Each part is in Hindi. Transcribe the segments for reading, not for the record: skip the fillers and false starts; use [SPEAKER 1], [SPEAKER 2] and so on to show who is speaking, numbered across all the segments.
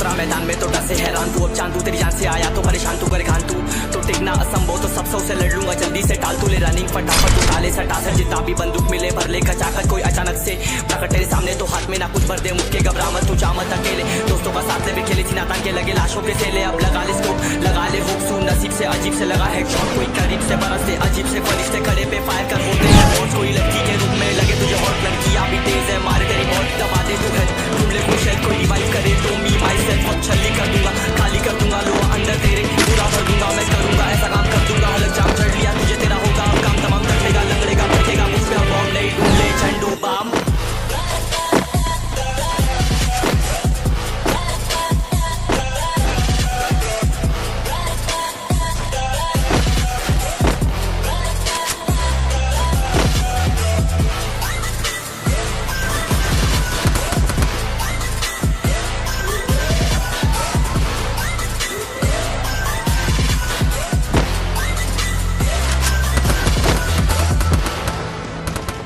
[SPEAKER 1] उतरा मैदान में तो डर से हैरान तू, अब चांदू तेरी जान से आया तो परेशान तू, करे घान तू तो टिकना असंभव, तो सब से लड़ लूंगा जल्दी से, टाल तू ले रनिंग फटाफट उठा ले सटा सर, जितना भी बंदूक मिले भर ले खचाखच, कोई अचानक से प्रकट तेरे सामने तो हाथ में ना कुछ भर दे, मुक्के घबरा मत तू, जा मत अकेले, दोस्तों का साथ ले भी खेली थी नाता के लगे लाशों के सेले, अब लगा ले इसको लगा ले हुक सू, नसीब से अजीब से लगा है शॉट, कोई करीब से बरसते अजीब से फरिश्ते खड़े पे फायर कर होते हैं मौत, कोई लड़की के रूप में लगे तुझे हॉट, लड़कियां भी तेज है मारे तेरी मौत, दबा दे तू घर ढूंढ ले कोई शायद कोई रिवाइव करे तो मी माई सेल्फ और छल्ली कर दूंगा, खाली कर दूंगा लो अंदर तेरे, पूरा भर दूंगा मैं करूंगा ऐसा काम कर दूंगा, हलक जाम चढ़ लिया तुझे तेरा होगा अब काम तमाम, तकलेगा लंगड़ेगा भटकेगा मुझ पे बॉम्ब नहीं ढूंढ ले झंडू balm.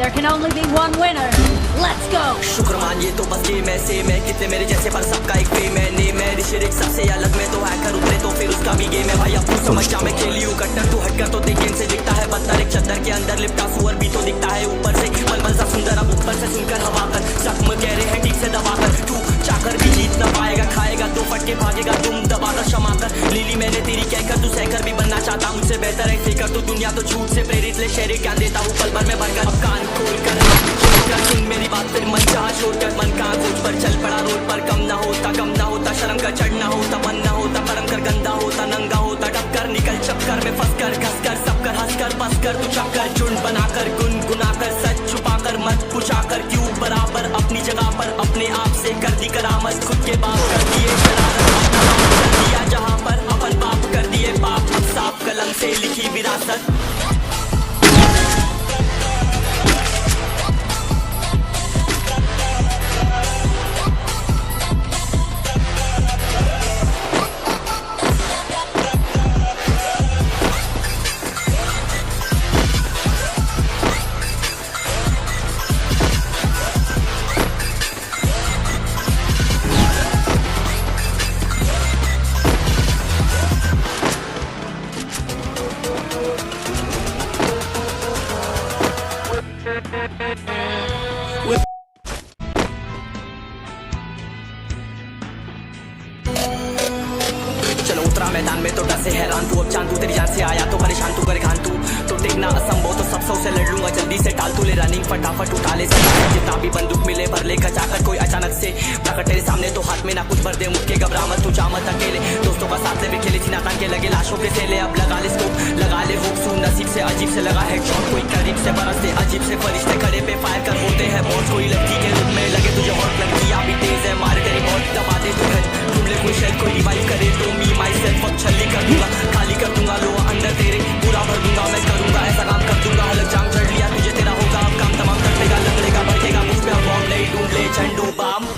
[SPEAKER 2] There can only be one winner. Let's go.
[SPEAKER 1] शुक्र मानिए तो बस गेम ऐसे मैं कितने मेरे जैसे पर सबका एक फेम है, ने मैं ऋषिरिक सबसे अलग में तो हैकर उतरे तो फिर उसका भी गेम है भाई, अब तू समझ जा मैं खेली हूँ कट्टर, तू हटकर तो देख गेम से दिखता है बदतर, एक चद्दर के अंदर लिपटा सुअर भी तो दिखता है ऊपर से मलमल सा सुंदर, अब ऊपर से सुनकर हवा कर जख्म कह रहे हैं ठीक से दबा कर, तू चाकर भी जीत न पाएगा, खाएगा तो फटके भागेगा तुम दबाकर क्षमा कर, लीली मैंने तेरी कहकर तू सहकर भी बनना चाहता मुझसे बेहतर है फेकर, तू दुनिया तो झूठ से प्रेरित ले शेरे क्या देता हूँ पल भर में भरकर, अब कान खोल कर सुन मेरी बात फिर मन चाह छोड़ कर, मन कहाँ खोज पर चल पड़ा रोड पर, कम ना होता शर्म का चढ़ना होता, मन ना होता परम कर गंदा होता, नंगा होता टक्कर निकल चक्कर में फंस कर घस कर सब कर हंस कर बस कर तू चक्कर झुंड बनाकर गुनगुना कर सच छुपा कर मत पूछा कर क्यों बराबर अपनी जगह पर अपने आप से कर दी करामत, खुद के बाप कर दिए शरारत, अपना बाप कर दिया जहाँ पर अपन बाप कर दिए बाप, अब साफ कलम से लिखी विरासत। चलो उतरा मैदान में तो डर से हैरान तू, अब चांदू तेरी जान से आया तो परेशान तू, करे घान तू तो टिकना असंभव, तो सब से लड़ लूंगा जल्दी से, टाल तू ले रनिंग फटाफट उठा ले सटा, जितना भी बंदूक मिले भर ले खचाखच, कोई अचानक से प्रकट तेरे सामने तो हाथ में ना कुछ भर दे, मुक्के घबरा मत तू, जा मत अकेले, दोस्तों का साथ ले भी खेली थी नाता के लगे लाशों के सेले, अब लगा ले इसको लगा ले हुक सू, नसीब से अजीब से लगा है शॉट, कोई करीब से बरसते अजीब से फरिश्ते खड़े पे फायर कर होते हैं मौत, कोई लड़की के रूप में लगे तुझे हॉट, लड़कियां भी तेज है मारे तेरी मौत, दबा दे तू घर ढूंढ ले कोई शायद कोई रिवाइव करे तो मी माई सेल्फ और छल्ली कर दूंगा, खाली कर दूंगा लो अंदर तेरे, पूरा भर दूंगा मैं करूंगा ऐसा काम कर दूंगा, हलक जाम चढ़ लिया तुझे तेरा होगा अब काम तमाम, तकलेगा लंगड़ेगा भटकेगा मुझ पे बॉम्ब नहीं ढूंढ ले झंडू बाम।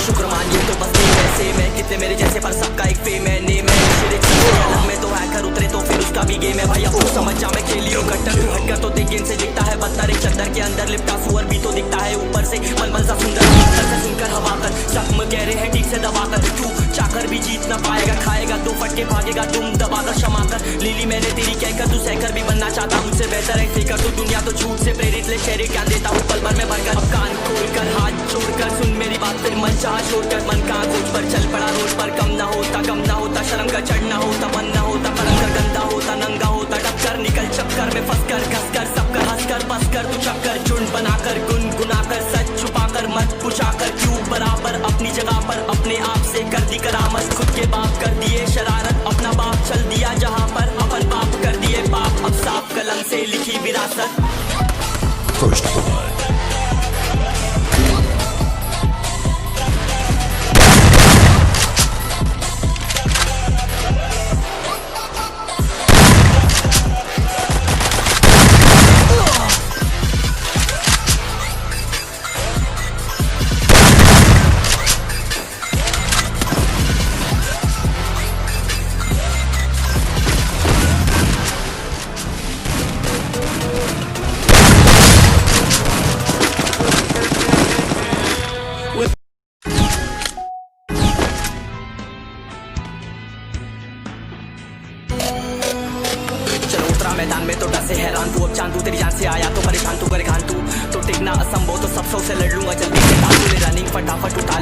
[SPEAKER 1] शुक्र मानिए तो बस गेम ऐसे मैं कितने मेरे जैसे पर सबका एक फेम है, ने मैं ऋषिरिक सबसे अलग में तो हैकर उतरे तो फिर उसका भी गेम है भाई, अब तू समझ जा मैं खेली हूँ कट्टर, तू हटकर तो देख गेम से दिखता है बदतर, एक चद्दर के अंदर लिपटा सुअर भी तो दिखता है ऊपर से मलमल सा सुंदर, ऊपर से सुनकर हवा कर जख्म कह रहे हैं ठीक से दबा कर, तू चाकर भी जीत न पाएगा, खाएगा तो फटके भागेगा तुम दबाकर क्षमा कर, लीली मैंने तेरी कहकर तू सहकर भी बनना चाहता मुझसे बेहतर है फेकर, तू दुनिया तो झूठ से प्रेरित ले शेरे क्या देता हूँ पल भर में भरकर, अब कान खोल कर हाथ छोड़कर सुन मेरी बात फिर मन चाह छोड़कर, मन कहाँ खोज पर चल पड़ा रोड पर, कम ना होता शर्म का चढ़ना होता, मन ना होता परम कर गंदा होता, नंगा होता टक्कर निकल चक्कर में फंस कर घस कर सब कर हंस कर बस कर तू चक्कर झुंड बनाकर गुनगुना कर सच छुपा कर मत पूछा कर क्यों बराबर अपनी जगह पर अपने आप से कर दी करामत, खुद के बाप कर दिए शरारत, अपना बाप चल दिया जहाँ पर अपन बाप कर दिए बाप, अब साफ कलम से लिखी विरासत।
[SPEAKER 3] First blood.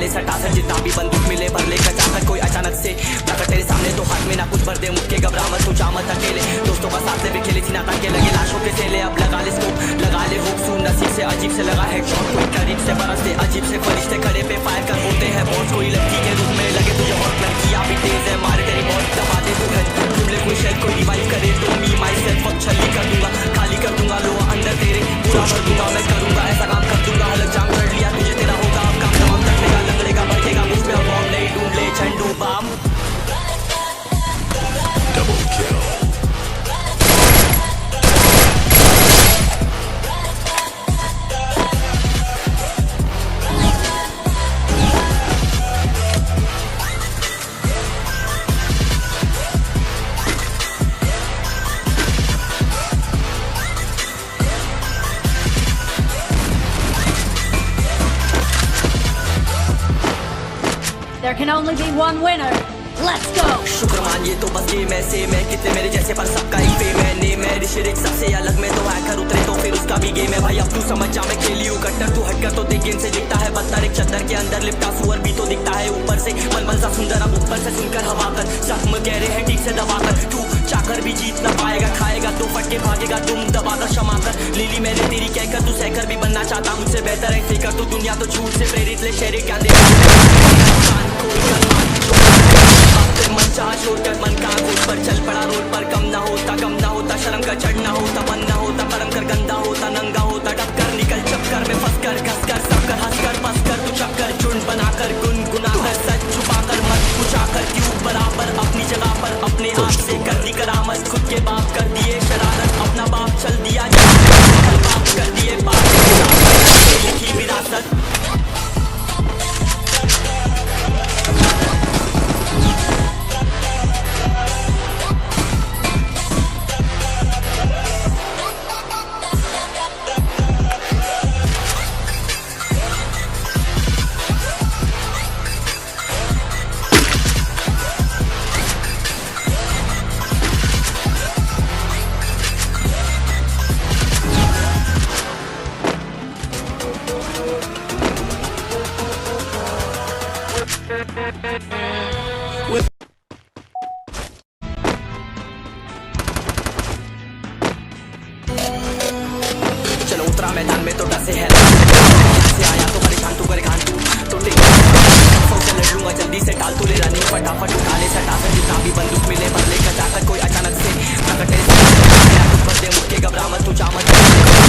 [SPEAKER 1] उठा ले सटा सट जितना भी बंदूक मिले भर ले कचाकर कोई अचानक से प्रकट तेरे सामने तो हाथ में ना कुछ भर दे मुझके घबरा मत तू जा मत अकेले दोस्तों का साथ में खेले थी ना ताके लगे लाशों के सेले अब लगा ले स्कोप लगा ले हुक सुन नसीब से अजीब से लगा है शॉट कोई करीब से बरसते अजीब से फरिश्ते खड़े पे फायर कर होते हैं बॉस कोई लड़की के रूप में लगे तुझे बहुत लड़कियां भी तेज है मारे तेरी बहुत दबा दे तू घर घूम ले कोई शेल कोई रिवाइव करे तो मी माई सेल्फ अब छली कर दूंगा खाली कर दूंगा लो अंदर तेरे पूरा भर दूंगा मैं करूंगा ऐसा काम कर दूंगा हलक जाम कर लिया तुझे तेरा होगा अब काम तमाम तकड़ेगा लंगड़ेगा भड़केगा मुझ पे अब बॉम्ब नहीं ढूंढ ले झंडू बम
[SPEAKER 3] Double kill.
[SPEAKER 2] There can only be one winner. Let's go!
[SPEAKER 1] शुक्र मानिए तो बस गेम ऐसे मैं कितने मेरे जैसे पर सबका एक फेम है नेम है ऋषिरिक सबसे अलग में तो हैकर उतरे तो फिर उसका भी गेम है भाई अब तू समझ जा मैं खेली हूँ कट्टर तू हटकर तो देख गेम से दिखता है पत्थर एक चद्दर के अंदर लिपटा सुअर भी तो दिखता है ऊपर से मलमल सा सुंदर अब ऊपर से सुनकर हवा कर जख्म कह रहे हैं ठीक से दबा कर तू चाकर भी जीत ना पाएगा खाएगा तो फटके भागेगा तुम दबाकर क्षमा कर लीली मैंने तेरी कहकर तू सहकर भी बनना चाहता मुझसे बेहतर है फिकर तू दुनिया तो झूठ से प्रेरित ले शेरे क्या दे मन चाह छोड़कर मन का गोद पर चल पड़ा रोड पर कम ना होता शर्म का चढ़ना होता बन ना होता परम कर गंदा होता नंगा होता टक्कर निकल चक्कर में फंस कर घस कर सब कर हंस कर बस कर तू चक्कर झुंड बनाकर गुनगुना कर सच छुपा कर मत कुचाकर क्यों बराबर अपनी जगह पर अपने आप से कर दी करामत खुद के बाप कर दिए शरारत अपना बाप चल दिया बाप कर दिए बाप लिखी विरासत चलो उतरा मैदान में तो डसे है से आया तो परेशान तू करे घान तू तो लड़ लूंगा जल्दी से टाल तू ले रनिंग फटाफट उठा ले सटा से जितना भी बंदूक मिले भर ले कचाकर कोई अचानक से प्रकट भर दे मुझके घबरा मत तू जा मत